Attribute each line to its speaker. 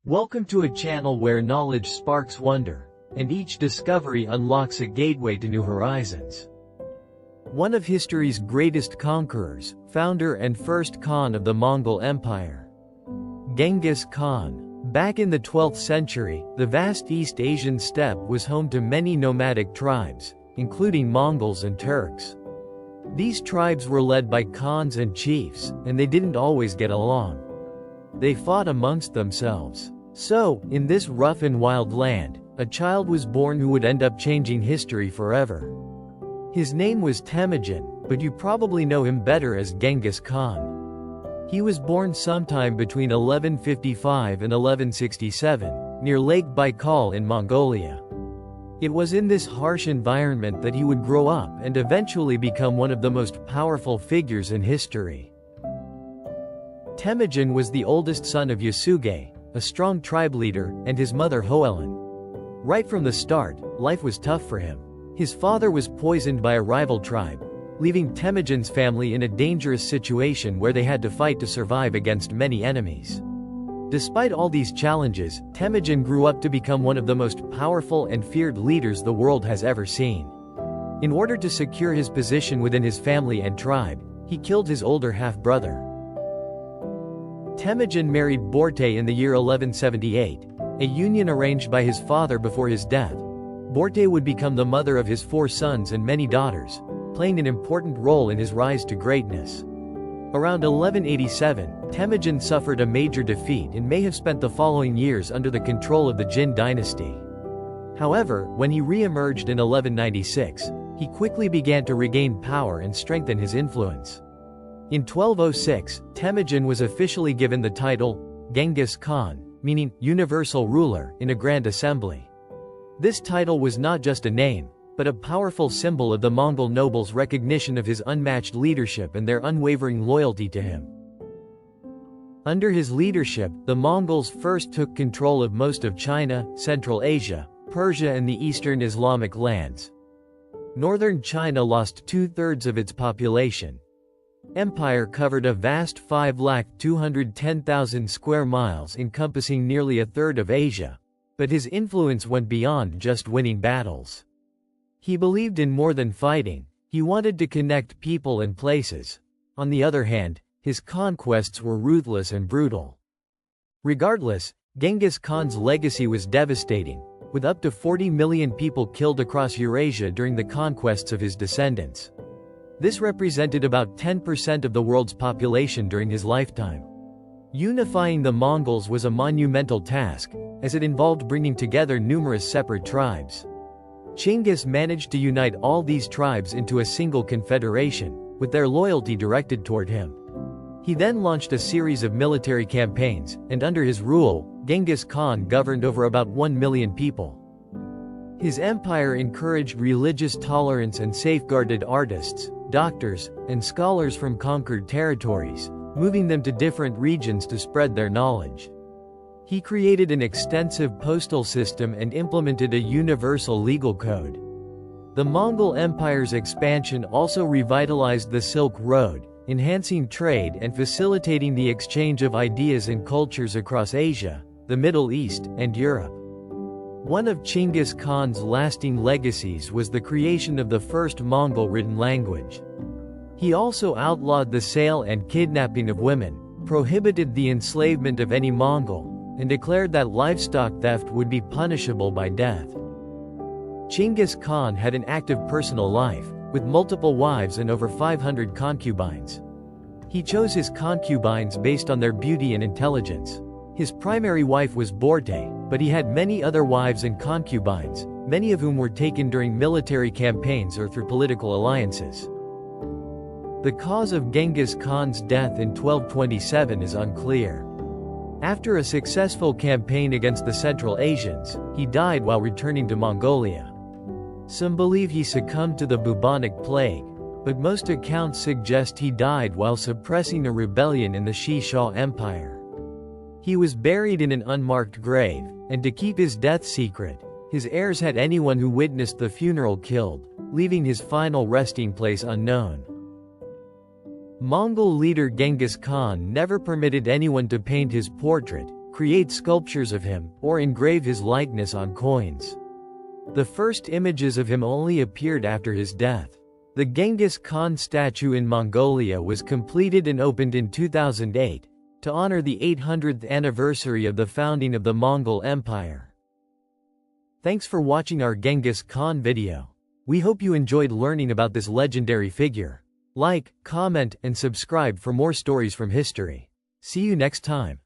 Speaker 1: Welcome to a channel where knowledge sparks wonder, and each discovery unlocks a gateway to new horizons. One of history's greatest conquerors, founder and first Khan of the Mongol Empire. Genghis Khan. Back in the 12th century, the vast East Asian steppe was home to many nomadic tribes, including Mongols and Turks. These tribes were led by Khans and chiefs, and they didn't always get along. They fought amongst themselves. So, in this rough and wild land, a child was born who would end up changing history forever. His name was Temujin, but you probably know him better as Genghis Khan. He was born sometime between 1155 and 1167, near Lake Baikal in Mongolia. It was in this harsh environment that he would grow up and eventually become one of the most powerful figures in history. Temujin was the oldest son of Yasuge, a strong tribe leader, and his mother Hoelun. Right from the start, life was tough for him. His father was poisoned by a rival tribe, leaving Temujin's family in a dangerous situation where they had to fight to survive against many enemies. Despite all these challenges, Temujin grew up to become one of the most powerful and feared leaders the world has ever seen. In order to secure his position within his family and tribe, he killed his older half-brother. Temujin married Borte in the year 1178, a union arranged by his father before his death. Borte would become the mother of his 4 sons and many daughters, playing an important role in his rise to greatness. Around 1187, Temujin suffered a major defeat and may have spent the following years under the control of the Jin dynasty. However, when he re-emerged in 1196, he quickly began to regain power and strengthen his influence. In 1206, Temujin was officially given the title, Genghis Khan, meaning universal ruler, in a grand assembly. This title was not just a name, but a powerful symbol of the Mongol nobles' recognition of his unmatched leadership and their unwavering loyalty to him. Under his leadership, the Mongols first took control of most of China, Central Asia, Persia and the Eastern Islamic lands. Northern China lost 2/3 of its population. Empire covered a vast 5,210,000 square miles encompassing nearly a third of Asia, but his influence went beyond just winning battles. He believed in more than fighting, he wanted to connect people and places. On the other hand, his conquests were ruthless and brutal. Regardless, Genghis Khan's legacy was devastating, with up to 40 million people killed across Eurasia during the conquests of his descendants. This represented about 10% of the world's population during his lifetime. Unifying the Mongols was a monumental task, as it involved bringing together numerous separate tribes. Genghis managed to unite all these tribes into a single confederation, with their loyalty directed toward him. He then launched a series of military campaigns, and under his rule, Genghis Khan governed over about 1 million people. His empire encouraged religious tolerance and safeguarded artists, doctors, and scholars from conquered territories, moving them to different regions to spread their knowledge. He created an extensive postal system and implemented a universal legal code. The Mongol Empire's expansion also revitalized the Silk Road, enhancing trade and facilitating the exchange of ideas and cultures across Asia, the Middle East, and Europe. One of Genghis Khan's lasting legacies was the creation of the first Mongol written language. He also outlawed the sale and kidnapping of women, prohibited the enslavement of any Mongol, and declared that livestock theft would be punishable by death. Genghis Khan had an active personal life, with multiple wives and over 500 concubines. He chose his concubines based on their beauty and intelligence. His primary wife was Borte, but he had many other wives and concubines, many of whom were taken during military campaigns or through political alliances. The cause of Genghis Khan's death in 1227 is unclear. After a successful campaign against the Central Asians, he died while returning to Mongolia. Some believe he succumbed to the bubonic plague, but most accounts suggest he died while suppressing a rebellion in the Xi Empire. He was buried in an unmarked grave, and to keep his death secret, his heirs had anyone who witnessed the funeral killed, leaving his final resting place unknown. Mongol leader Genghis Khan never permitted anyone to paint his portrait, create sculptures of him, or engrave his likeness on coins. The first images of him only appeared after his death. The Genghis Khan statue in Mongolia was completed and opened in 2008, to honor the 800th anniversary of the founding of the Mongol Empire. Thanks for watching our Genghis Khan video. We hope you enjoyed learning about this legendary figure. Like, comment, and subscribe for more stories from history. See you next time.